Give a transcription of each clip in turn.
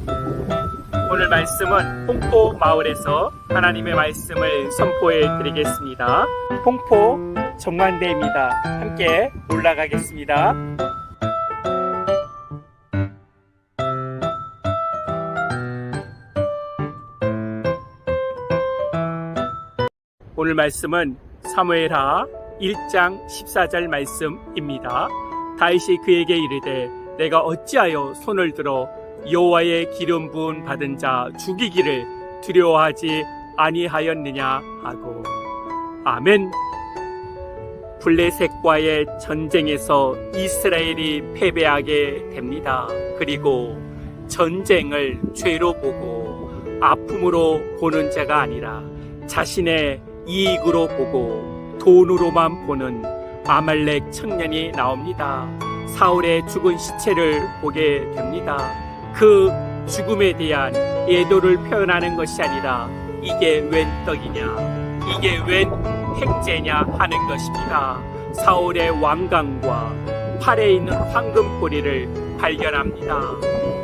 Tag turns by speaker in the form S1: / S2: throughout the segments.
S1: 오늘 말씀은 홍포 마을에서 하나님의 말씀을 선포해 드리겠습니다. 홍포 정만대입니다. 함께 올라가겠습니다. 오늘 말씀은 사무엘하 1장 14절 말씀입니다. 다윗이 그에게 이르되 내가 어찌하여 손을 들어 여호와의 기름 부은 받은 자 죽이기를 두려워하지 아니하였느냐 하고. 아멘. 블레셋과의 전쟁에서 이스라엘이 패배하게 됩니다. 그리고 전쟁을 죄로 보고 아픔으로 보는 자가 아니라 자신의 이익으로 보고 돈으로만 보는 아말렉 청년이 나옵니다. 사울의 죽은 시체를 보게 됩니다. 그 죽음에 대한 애도를 표현하는 것이 아니라 이게 웬 떡이냐, 이게 웬 행제냐 하는 것입니다. 사울의 왕관과 팔에 있는 황금고리를 발견합니다.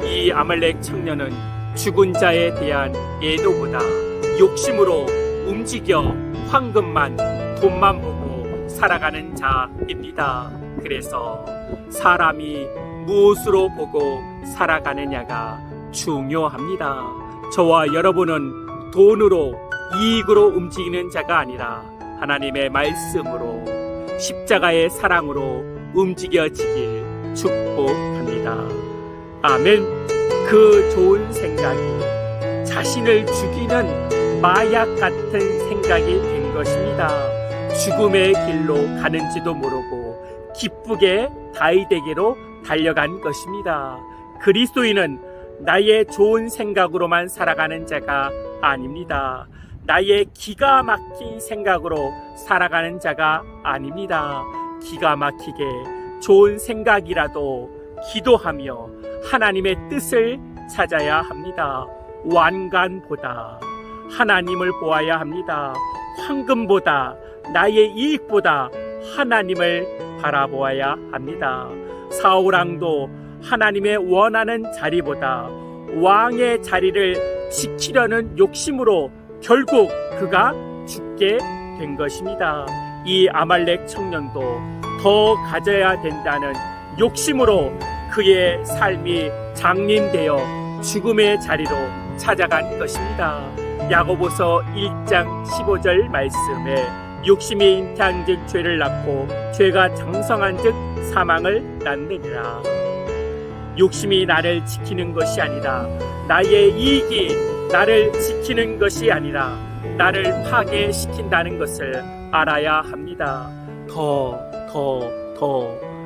S1: 이 아말렉 청년은 죽은 자에 대한 애도보다 욕심으로 움직여 황금만, 돈만 보고 살아가는 자입니다. 그래서 사람이 무엇으로 보고 살아가느냐가 중요합니다. 저와 여러분은 돈으로, 이익으로 움직이는 자가 아니라 하나님의 말씀으로, 십자가의 사랑으로 움직여지길 축복합니다. 아멘. 그 좋은 생각이 자신을 죽이는 마약 같은 생각이 된 것입니다. 죽음의 길로 가는지도 모르고 기쁘게 다윗에게로 달려간 것입니다. 그리스도인은 나의 좋은 생각으로만 살아가는 자가 아닙니다. 나의 기가 막힌 생각으로 살아가는 자가 아닙니다. 기가 막히게 좋은 생각이라도 기도하며 하나님의 뜻을 찾아야 합니다. 왕관보다 하나님을 보아야 합니다. 황금보다, 나의 이익보다 하나님을 바라보아야 합니다. 사울왕도 하나님의 원하는 자리보다 왕의 자리를 지키려는 욕심으로 결국 그가 죽게 된 것입니다. 이 아말렉 청년도 더 가져야 된다는 욕심으로 그의 삶이 장님되어 죽음의 자리로 찾아간 것입니다. 야고보서 1장 15절 말씀에 욕심이 잉태한즉 죄를 낳고 죄가 장성한즉 사망을 낳느니라. 욕심이 나를 지키는 것이 아니라, 나의 이익이 나를 지키는 것이 아니라 나를 파괴시킨다는 것을 알아야 합니다. 더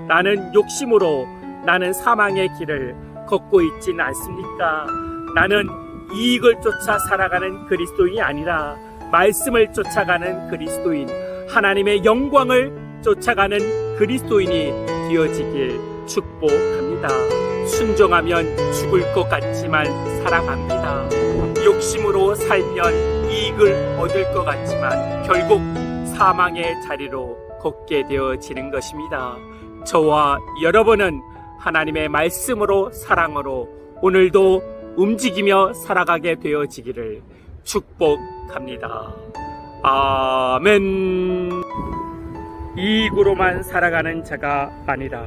S1: 라는 욕심으로 나는 사망의 길을 걷고 있지는 않습니까? 나는 이익을 쫓아 살아가는 그리스도인이 아니라 말씀을 쫓아가는 그리스도인, 하나님의 영광을 쫓아가는 그리스도인이 되어지길 축복합니다. 순종하면 죽을 것 같지만 살아갑니다. 욕심으로 살면 이익을 얻을 것 같지만 결국 사망의 자리로 걷게 되어지는 것입니다. 저와 여러분은 하나님의 말씀으로, 사랑으로 오늘도 움직이며 살아가게 되어지기를 축복합니다. 아멘. 이익으로만 살아가는 자가 아니라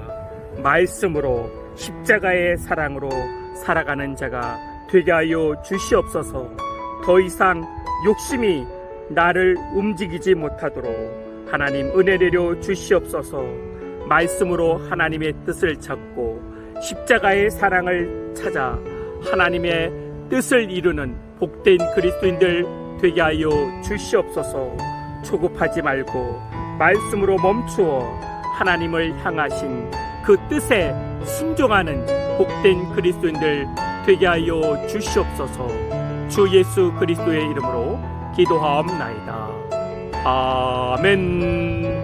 S1: 말씀으로, 십자가의 사랑으로 살아가는 자가 되게 하여 주시옵소서. 더 이상 욕심이 나를 움직이지 못하도록 하나님 은혜 내려 주시옵소서. 말씀으로 하나님의 뜻을 찾고 십자가의 사랑을 찾아 하나님의 뜻을 이루는 복된 그리스도인들 되게 하여 주시옵소서. 조급하지 말고 말씀으로 멈추어 하나님을 향하신 그 뜻에 순종하는 복된 그리스도인들 되게 하여 주시옵소서. 주 예수 그리스도의 이름으로 기도하옵나이다. 아멘.